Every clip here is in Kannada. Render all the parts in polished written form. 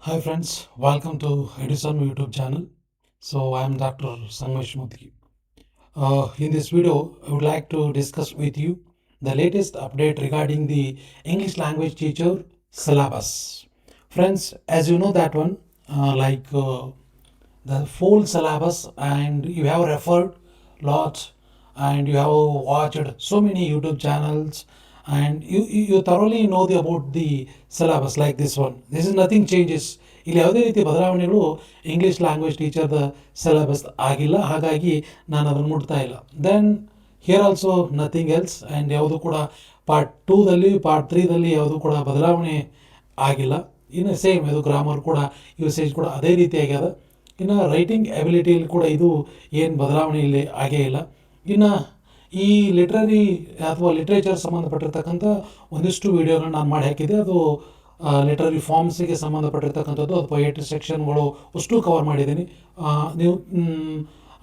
Hi friends, welcome to Edison YouTube channel. So I am Dr. Sangesh Modi. In this video, I would like to discuss with you the latest update regarding the English language teacher syllabus. Friends, as you know that one, the full syllabus, and you have referred lot, and you have watched so many YouTube channels, and you thoroughly know about the syllabus like this one. This is nothing changes. ಇಲ್ಲಿ ಯಾವುದೇ ರೀತಿ ಬದಲಾವಣೆಗಳು ಇಂಗ್ಲೀಷ್ ಲ್ಯಾಂಗ್ವೇಜ್ ಟೀಚರ್ದ ಸಿಲೆಬಸ್ ಆಗಿಲ್ಲ, ಹಾಗಾಗಿ ನಾನು ಅದನ್ನು ಮುಟ್ತಾ ಇಲ್ಲ. Then here also nothing else, and ಯಾವುದು ಕೂಡ ಪಾರ್ಟ್ ಟೂದಲ್ಲಿ ಪಾರ್ಟ್ ತ್ರೀದಲ್ಲಿ ಯಾವುದು ಕೂಡ ಬದಲಾವಣೆ ಆಗಿಲ್ಲ. ಇನ್ನು ಸೇಮ್ ಇದು ಗ್ರಾಮರ್ ಕೂಡ ಯೂಸೇಜ್ ಕೂಡ ಅದೇ ರೀತಿ ಆಗ್ಯದ. ಇನ್ನು ರೈಟಿಂಗ್ ಎಬಿಲಿಟಿಯಲ್ಲಿ ಕೂಡ ಇದು ಏನು ಬದಲಾವಣೆ ಇಲ್ಲಿ ಆಗೇ ಇಲ್ಲ. ಇನ್ನು ಈ ಲಿಟ್ರರಿ ಅಥವಾ ಲಿಟ್ರೇಚರ್ ಸಂಬಂಧಪಟ್ಟಿರ್ತಕ್ಕಂಥ ಒಂದಿಷ್ಟು ವೀಡಿಯೋಗಳನ್ನ ನಾನು ಮಾಡಿ ಹಾಕಿದ್ದೆ. ಅದು ಲಿಟ್ರರಿ ಫಾರ್ಮ್ಸಿಗೆ ಸಂಬಂಧಪಟ್ಟಿರ್ತಕ್ಕಂಥದ್ದು, ಅದು ಪೊಯೆಟ್ರಿ ಸೆಕ್ಷನ್ಗಳು ಅಷ್ಟು ಕವರ್ ಮಾಡಿದ್ದೀನಿ. ನೀವು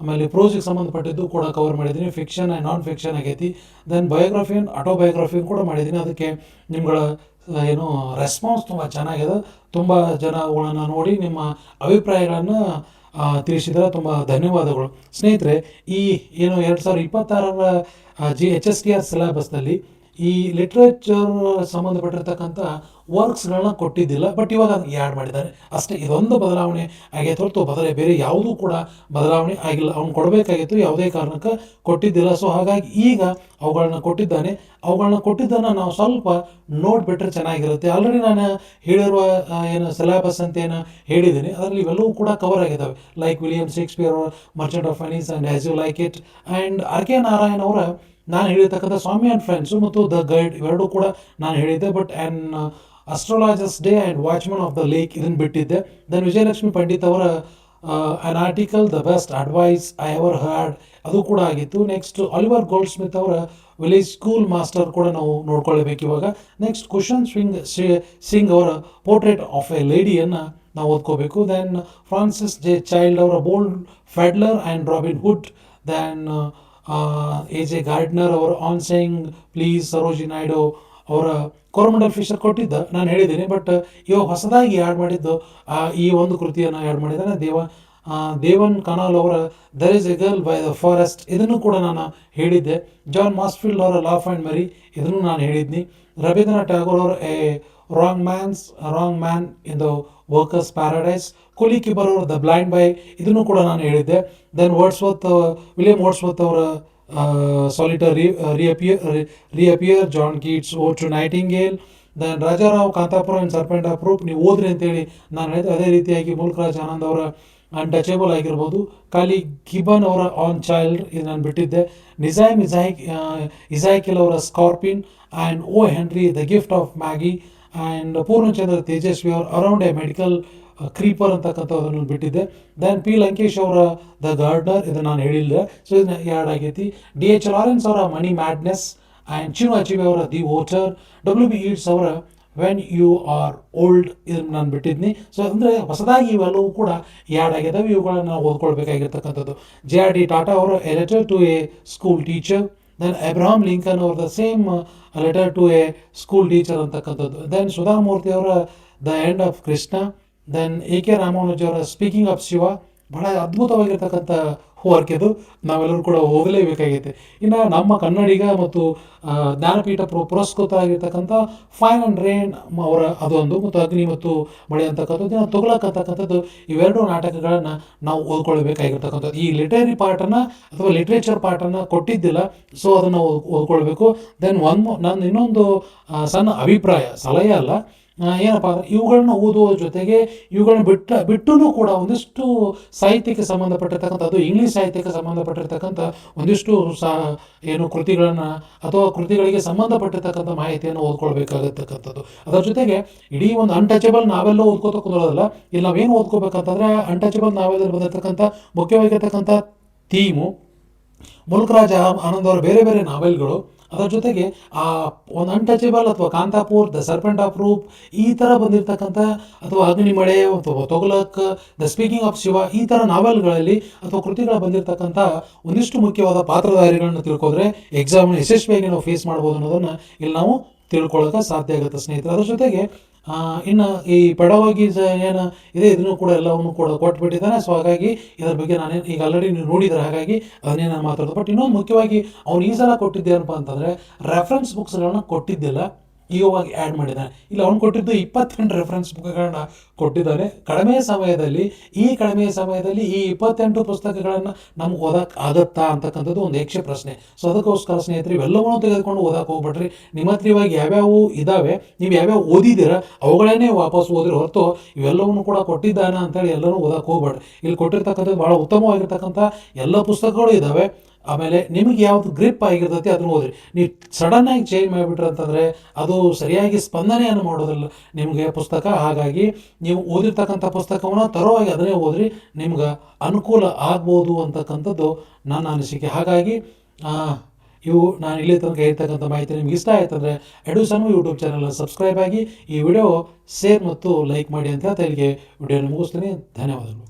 ಆಮೇಲೆ ಪ್ರೋಸಿಗೆ ಸಂಬಂಧಪಟ್ಟಿದ್ದು ಕೂಡ ಕವರ್ ಮಾಡಿದ್ದೀನಿ. ಫಿಕ್ಷನ್ ಆ್ಯಂಡ್ ನಾನ್ ಫಿಕ್ಷನ್ ಆಗೈತಿ. ದೆನ್ ಬಯೋಗ್ರಫಿ ಆ್ಯಂಡ್ ಆಟೋಬಯೋಗ್ರಫಿ ಕೂಡ ಮಾಡಿದ್ದೀನಿ. ಅದಕ್ಕೆ ನಿಮ್ಗಳ ಏನು ರೆಸ್ಪಾನ್ಸ್ ತುಂಬ ಚೆನ್ನಾಗಿದೆ. ತುಂಬ ಜನ ಅವುಗಳನ್ನು ನೋಡಿ ನಿಮ್ಮ ಅಭಿಪ್ರಾಯಗಳನ್ನು ತಿಳಿಸಿದರೆ ತುಂಬ ಧನ್ಯವಾದಗಳು. ಸ್ನೇಹಿತರೆ, ಈ ಏನು 2026ರ HSTR ಸಿಲೆಬಸ್ನಲ್ಲಿ ಈ ಲಿಟ್ರೇಚರ್ ಸಂಬಂಧಪಟ್ಟಿರ್ತಕ್ಕಂಥ ವರ್ಕ್ಸ್ಗಳನ್ನ ಕೊಟ್ಟಿದ್ದಿಲ್ಲ, ಬಟ್ ಇವಾಗ ಅದನ್ನು ಆ್ಯಡ್ ಮಾಡಿದ್ದಾರೆ ಅಷ್ಟೇ. ಇದೊಂದು ಬದಲಾವಣೆ ಆಗೈತೆ ಹೊರತು ಬೇರೆ ಯಾವುದೂ ಕೂಡ ಬದಲಾವಣೆ ಆಗಿಲ್ಲ. ಅವ್ನು ಕೊಡಬೇಕಾಗಿತ್ತು, ಯಾವುದೇ ಕಾರಣಕ್ಕೆ ಕೊಟ್ಟಿದ್ದಿಲ್ಲ. ಸೊ ಹಾಗಾಗಿ ಈಗ ಅವುಗಳನ್ನ ಕೊಟ್ಟಿದ್ದನ್ನು ನಾವು ಸ್ವಲ್ಪ ನೋಡಿಬಿಟ್ರೆ ಚೆನ್ನಾಗಿರುತ್ತೆ. ಆಲ್ರೆಡಿ ನಾನು ಹೇಳಿರುವ ಏನು ಸಿಲೆಬಸ್ ಅಂತ ಏನು ಹೇಳಿದ್ದೀನಿ, ಅದರಲ್ಲಿ ಇವೆಲ್ಲವೂ ಕೂಡ ಕವರ್ ಆಗಿದ್ದಾವೆ. Like William Shakespeare, Merchant of Venice and As You Like It, and R K Narayan ಅವರ ನಾನು ಹೇಳಿರ್ತಕ್ಕಂಥ ಸ್ವಾಮಿ ಆ್ಯಂಡ್ ಫ್ರೆಂಡ್ಸು ಮತ್ತು ದ ಗೈಡ್ ಇವೆರಡೂ ಕೂಡ ನಾನು ಹೇಳಿದ್ದೆ. But astrologer's day and watchman of the lake ಇದನ್ನು ಬಿಟ್ಟಿದ್ದೆ. ದೆನ್ ವಿಜಯಲಕ್ಷ್ಮಿ ಪಂಡಿತ್ ಅವರ an article the best advice I ever heard ಅದು ಕೂಡ ಆಗಿತ್ತು. ನೆಕ್ಸ್ಟ್ ಆಲಿವರ್ ಗೋಲ್ಡ್ ಸ್ಮಿತ್ ಅವರ ವಿಲೇಜ್ ಸ್ಕೂಲ್ ಮಾಸ್ಟರ್ ಕೂಡ ನಾವು ನೋಡ್ಕೊಳ್ಬೇಕು ಇವಾಗ. ನೆಕ್ಸ್ಟ್ ಕುಶನ್ ಸಿಂಗ್ ಅವರ ಪೋರ್ಟ್ರೇಟ್ ಆಫ್ ಎ ಲೇಡಿಯನ್ನು ನಾವು ಓದ್ಕೋಬೇಕು. ದೆನ್ ಫ್ರಾನ್ಸಿಸ್ ಜೆ ಚೈಲ್ಡ್ ಅವರ bold pedlar and Robin Hood. Then A.J. Gardiner ಅವರ on saying please, Sarojini Naidu ಅವರ ಕೋರಮಂಡಲ್ ಫಿಶರ್ ಕೊಟ್ಟಿದ್ದ ನಾನು ಹೇಳಿದ್ದೀನಿ. ಬಟ್ ಇವಾಗ ಹೊಸದಾಗಿ ಆ್ಯಡ್ ಮಾಡಿದ್ದು ಈ ಒಂದು ಕೃತಿಯನ್ನು ಆ್ಯಡ್ ಮಾಡಿದ್ದಾನೆ. ದೇವನ್ ಕನಾಲ್ ಅವರ there is a girl by the forest ಇದನ್ನು ಕೂಡ ನಾನು ಹೇಳಿದ್ದೆ. ಜಾನ್ ಮಾಸ್ಫೀಲ್ಡ್ ಅವರ ಲಾಫ್ ಆ್ಯಂಡ್ ಮೆರಿ ಇದನ್ನು ನಾನು ಹೇಳಿದ್ನಿ. ರವೀಂದ್ರನಾಥ್ ಟ್ಯಾಗೋರ್ ಅವರ a wrong man in the workers paradise. ಕುಲಿ ಕಿಬರ್ ಅವರ ದ ಬ್ಲೈಂಡ್ ಬೈ ಇದನ್ನು ಕೂಡ ನಾನು ಹೇಳಿದ್ದೆ. ದೆನ್ ವಿಲಿಯಂ ವರ್ಡ್ಸ್ವರ್ತ್ ಅವರ solitary reaper, John Keats ode to nightingale. Then Raja Rao Kanthapura and serpent of rope ನೀವು ಓದ್ರಿ ಅಂತೇಳಿ ನಾನು ಹೇಳಿದೆ. ಅದೇ ರೀತಿಯಾಗಿ ಮುಲ್ಕರಾಜ್ ಆನಂದ್ ಅವರ ಅನ್ಟಚೇಬಲ್ ಆಗಿರ್ಬೋದು. ಖಾಲಿ ಗಿಬನ್ ಅವರ ಆನ್ ಚೈಲ್ಡ್ ಇದು ನಾನು ಬಿಟ್ಟಿದ್ದೆ. ಇಸಾಯ್ಕಿಲ್ ಅವರ scorpion and O Henry the gift of Magi. And Purnachandra Tejaswi ಅವರ ಅರೌಂಡ್ ಎ ಮೆಡಿಕಲ್ ಕ್ರೀಪರ್ ಅಂತಕ್ಕಂಥದ್ದನ್ನು ಬಿಟ್ಟಿದ್ದೆ. ದೆನ್ ಪಿ ಲಂಕೇಶ್ ಅವರ ದ ಗಾರ್ಡ್ನರ್ ಇದನ್ನು ನಾನು ಹೇಳಿಲ್ಲ, ಸೊ ಇದನ್ನ ಎರಡು ಆಗೈತಿ. D.H. ಲಾರೆನ್ಸ್ ಅವರ ಮನಿ ಮ್ಯಾಡ್ನೆಸ್ ಆ್ಯಂಡ್ ಚಿನು ಅಚಿಬೆ ಅವರ ದಿ ವೋಟರ್. W.B. ಈಟ್ಸ್ ಅವರ ವೆನ್ ಯು ಆರ್ ಓಲ್ಡ್ ಇದನ್ನು ನಾನು ಬಿಟ್ಟಿದ್ನಿ. ಸೊ ಅಂದರೆ ಹೊಸದಾಗಿ ಇವೆಲ್ಲವೂ ಕೂಡ ಆ್ಯಡ್ ಆಗಿದ್ದಾವೆ. ಇವುಗಳನ್ನು ನಾವು ಓದ್ಕೊಳ್ಬೇಕಾಗಿರ್ತಕ್ಕಂಥದ್ದು. J.R.D. ಟಾಟಾ ಅವರ a letter to a school teacher. Then Abraham Lincoln ಅವರ the same letter to a school teacher ಅಂತಕ್ಕಂಥದ್ದು. ದೆನ್ ಸುಧಾಮೂರ್ತಿ ಅವರ the end of Krishna. Then A.K. Ramanuj ಅವರ ಸ್ಪೀಕಿಂಗ್ ಆಫ್ ಶಿವ. ಬಹಳ ಅದ್ಭುತವಾಗಿರ್ತಕ್ಕಂಥ ವರ್ಕ್ ಇದು, ನಾವೆಲ್ಲರೂ ಕೂಡ ಹೋಗಲೇಬೇಕಾಗೈತೆ. ಇನ್ನು ನಮ್ಮ ಕನ್ನಡಿಗ ಮತ್ತು ಜ್ಞಾನಪೀಠ ಪುರಸ್ಕೃತ ಆಗಿರ್ತಕ್ಕಂಥ ಫೈನ್ ಆ್ಯಂಡ್ ರೇನ್ ಅವರ ಅದೊಂದು, ಮತ್ತು ಅಗ್ನಿ ಮತ್ತು ಮಳೆ ಅಂತಕ್ಕಂಥದ್ದು, ತುಘಲಕ್ ಅಂತಕ್ಕಂಥದ್ದು, ಇವೆರಡು ನಾಟಕಗಳನ್ನು ನಾವು ಓದ್ಕೊಳ್ಬೇಕಾಗಿರ್ತಕ್ಕಂಥದ್ದು. ಈ ಲಿಟರರಿ ಪಾರ್ಟನ್ನು ಅಥವಾ ಲಿಟ್ರೇಚರ್ ಪಾರ್ಟನ್ನು ಕೊಟ್ಟಿದ್ದಿಲ್ಲ, ಸೊ ಅದನ್ನು ಓದ್ಕೊಳ್ಬೇಕು. ದೆನ್ ನನ್ನ ಇನ್ನೊಂದು ಸಣ್ಣ ಅಭಿಪ್ರಾಯ, ಸಲಹೆ ಅಲ್ಲ, ಏನಪ್ಪ ಅಂದರೆ ಇವುಗಳನ್ನ ಓದುವ ಜೊತೆಗೆ ಇವುಗಳನ್ನ ಬಿಟ್ಟೂ ಕೂಡ ಒಂದಿಷ್ಟು ಸಾಹಿತ್ಯಕ್ಕೆ ಸಂಬಂಧಪಟ್ಟಿರ್ತಕ್ಕಂಥ, ಅದು ಇಂಗ್ಲೀಷ್ ಸಾಹಿತ್ಯಕ್ಕೆ ಸಂಬಂಧಪಟ್ಟಿರ್ತಕ್ಕಂಥ ಒಂದಿಷ್ಟು ಏನು ಕೃತಿಗಳನ್ನು ಅಥವಾ ಕೃತಿಗಳಿಗೆ ಸಂಬಂಧಪಟ್ಟಿರ್ತಕ್ಕಂಥ ಮಾಹಿತಿಯನ್ನು ಓದ್ಕೊಳ್ಬೇಕಾಗತಕ್ಕಂಥದ್ದು. ಅದರ ಜೊತೆಗೆ ಇಡೀ ಒಂದು ಅನ್ಟಚಬಲ್ ನಾವೆಲ್ಲ ಓದ್ಕೋತ ಕುಂದಿರೋದಲ್ಲ. ಇಲ್ಲಿ ನಾವೇನು ಓದ್ಕೋಬೇಕಂತಂದರೆ ಅನ್ಟಚಬಲ್ ನಾವೆಲ್ಲಲ್ಲಿ ಬಂದಿರತಕ್ಕಂಥ ಮುಖ್ಯವಾಗಿರ್ತಕ್ಕಂಥ ಥೀಮು ಮುಲ್ಕರಾಜ್ ಆನಂದ್ ಅವರ ಬೇರೆ ಬೇರೆ ನಾವೆಲ್ಗಳು. ಅದರ ಜೊತೆಗೆ ಆ ಒಂದು ಅನ್ಟಚಬಲ್ ಅಥವಾ ಕಾಂತಾಪುರ್, ದ ಸರ್ಪೆಂಟ್ ಆಫ್ ರೂಪ್ ಈ ಥರ ಬಂದಿರತಕ್ಕಂಥ, ಅಥವಾ ಅಗ್ನಿಮಳೆ ಅಥವಾ Tughlaq, the speaking of Shiva ಈ ಥರ ನಾವೆಲ್ಗಳಲ್ಲಿ ಅಥವಾ ಕೃತಿಗಳ ಬಂದಿರತಕ್ಕಂಥ ಒಂದಿಷ್ಟು ಮುಖ್ಯವಾದ ಪಾತ್ರಧಾರಿಗಳನ್ನ ತಿಳ್ಕೊಂಡ್ರೆ ಎಕ್ಸಾಮ್ನ ಯಶಸ್ವಿಯಾಗಿ ನಾವು ಫೇಸ್ ಮಾಡ್ಬೋದು ಅನ್ನೋದನ್ನು ಇಲ್ಲಿ ನಾವು ತಿಳ್ಕೊಳ್ಳೋಕೆ ಸಾಧ್ಯ ಆಗುತ್ತೆ ಸ್ನೇಹಿತರೆ. ಅದ್ರ ಜೊತೆಗೆ ಇನ್ನು ಈ ಪೆಡವಾಗಿ ಏನು ಇದೆ ಇದನ್ನು ಕೂಡ ಎಲ್ಲವನ್ನು ಕೂಡ ಕೊಟ್ಬಿಟ್ಟಿದ್ದಾನೆ. ಸೊ ಹಾಗಾಗಿ ಇದರ ಬಗ್ಗೆ ನಾನೇನು ಈಗ ಆಲ್ರೆಡಿ ನೀವು ನೋಡಿದ್ರೆ, ಹಾಗಾಗಿ ಅದನ್ನೇ ನಾನು ಮಾತಾಡೋದು. ಬಟ್ ಇನ್ನೊಂದು ಮುಖ್ಯವಾಗಿ ಅವ್ನು ಈ ಸಲ ಕೊಟ್ಟಿದ್ದೇನಪ್ಪ ಅಂತಂದರೆ ರೆಫರೆನ್ಸ್ ಬುಕ್ಸ್ಗಳನ್ನ ಕೊಟ್ಟಿದ್ದಿಲ್ಲ, ಇವಾಗ ಆ್ಯಡ್ ಮಾಡಿದ್ದಾನೆ. ಇಲ್ಲ, ಅವ್ನು ಕೊಟ್ಟಿದ್ದು 28 ರೆಫರೆನ್ಸ್ ಬುಕ್ಗಳನ್ನ ಕೊಟ್ಟಿದ್ದಾನೆ ಕಡಿಮೆ ಸಮಯದಲ್ಲಿ ಈ 28 ಪುಸ್ತಕಗಳನ್ನು ನಮ್ಗೆ ಓದಕ್ಕೆ ಆಗುತ್ತಾ ಅಂತಕ್ಕಂಥದ್ದು ಒಂದು ಯಕ್ಷ ಪ್ರಶ್ನೆ. ಸೊ ಅದಕ್ಕೋಸ್ಕರ ಸ್ನೇಹಿತರೆ, ಇವೆಲ್ಲವನ್ನೂ ತೆಗೆದುಕೊಂಡು ಓದಕ್ಕೆ ಹೋಗ್ಬೇಡ್ರಿ. ನಿಮ್ಮ ಹತ್ರ ಇವಾಗ ಯಾವ್ಯಾವ ಇದ್ದಾವೆ, ನೀವು ಯಾವ್ಯಾವ ಓದಿದ್ದೀರ ಅವುಗಳನ್ನೇ ವಾಪಸ್ ಓದಿರಿ ಹೊರತು ಇವೆಲ್ಲವನ್ನು ಕೂಡ ಕೊಟ್ಟಿದ್ದಾನೆ ಅಂತೇಳಿ ಎಲ್ಲನೂ ಓದಕ್ಕೆ ಹೋಗ್ಬೇಡ್ರಿ. ಇಲ್ಲಿ ಕೊಟ್ಟಿರ್ತಕ್ಕಂಥದ್ದು ಭಾಳ ಉತ್ತಮವಾಗಿರ್ತಕ್ಕಂಥ ಎಲ್ಲ ಪುಸ್ತಕಗಳು ಇದ್ದಾವೆ. ಆಮೇಲೆ ನಿಮಗೆ ಯಾವುದು ಗ್ರಿಪ್ ಆಗಿರ್ತೈತಿ ಅದನ್ನು ಓದ್ರಿ. ನೀವು ಸಡನ್ನಾಗಿ ಚೇಂಜ್ ಮಾಡಿಬಿಟ್ರೆ ಅಂತಂದರೆ ಅದು ಸರಿಯಾಗಿ ಸ್ಪಂದನೆಯನ್ನು ಮಾಡೋದಿಲ್ಲ ನಿಮಗೆ ಪುಸ್ತಕ. ಹಾಗಾಗಿ ನೀವು ಓದಿರ್ತಕ್ಕಂಥ ಪುಸ್ತಕವನ್ನು ತರೋವಾಗಿ ಅದನ್ನೇ ಓದ್ರಿ, ನಿಮ್ಗೆ ಅನುಕೂಲ ಆಗ್ಬೋದು ಅಂತಕ್ಕಂಥದ್ದು ನನ್ನ ಅನಿಸಿಕೆ. ಹಾಗಾಗಿ ಇವು ನಾನು ಇಲ್ಲಿ ತನಕ ಹೇಳ್ತಕ್ಕಂಥ ಮಾಹಿತಿ ನಿಮ್ಗೆ ಇಷ್ಟ ಆಯ್ತಂದರೆ ಎಡುಸನ್ವು ಯೂಟ್ಯೂಬ್ ಚಾನಲ್ನ ಸಬ್ಸ್ಕ್ರೈಬ್ ಆಗಿ ಈ ವಿಡಿಯೋ ಶೇರ್ ಮತ್ತು ಲೈಕ್ ಮಾಡಿ ಅಂತ ಹೇಳ್ತಾ ಇಲ್ಲಿಗೆ ವಿಡಿಯೋನ ಮುಗಿಸ್ತೀನಿ. ಧನ್ಯವಾದಗಳು.